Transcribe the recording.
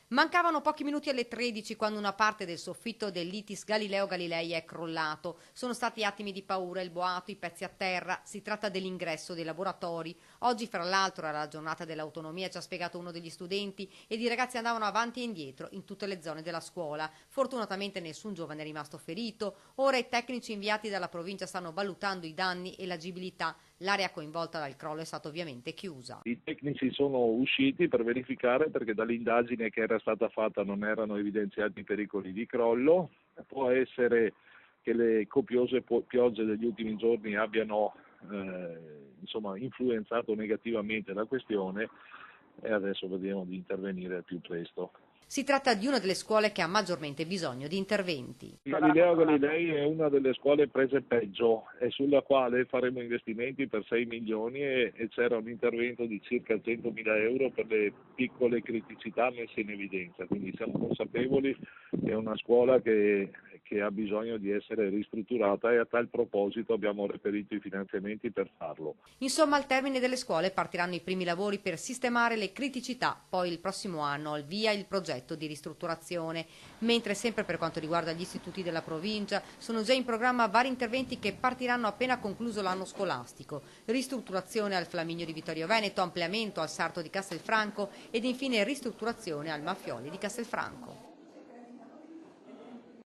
Mancavano pochi minuti alle 13 quando una parte del soffitto dell'ITIS Galileo Galilei è crollato. Sono stati attimi di paura, il boato, i pezzi a terra. Si tratta dell'ingresso dei laboratori. Oggi, fra l'altro, era la giornata dell'autonomia, ci ha spiegato uno degli studenti, ed i ragazzi andavano avanti e indietro in tutte le zone della scuola. Fortunatamente nessun giovane è rimasto ferito. Ora i tecnici inviati dalla provincia stanno valutando i danni e l'agibilità. L'area coinvolta dal crollo è stata ovviamente chiusa. I tecnici sono usciti per verificare perché dall'indagine che era stata fatta non erano evidenziati pericoli di crollo. Può essere che le copiose piogge degli ultimi giorni abbiano influenzato negativamente la questione e adesso vediamo di intervenire al più presto. Si tratta di una delle scuole che ha maggiormente bisogno di interventi. Galileo Galilei è una delle scuole prese peggio e sulla quale faremo investimenti per 6 milioni e c'era un intervento di circa 100.000 euro per le piccole criticità messe in evidenza, quindi siamo consapevoli che è una scuola che ha bisogno di essere ristrutturata e a tal proposito abbiamo reperito i finanziamenti per farlo. Insomma, al termine delle scuole partiranno i primi lavori per sistemare le criticità, poi il prossimo anno al via il progetto di ristrutturazione, mentre sempre per quanto riguarda gli istituti della provincia sono già in programma vari interventi che partiranno appena concluso l'anno scolastico: ristrutturazione al Flaminio di Vittorio Veneto, ampliamento al Sarto di Castelfranco ed infine ristrutturazione al Maffioli di Castelfranco.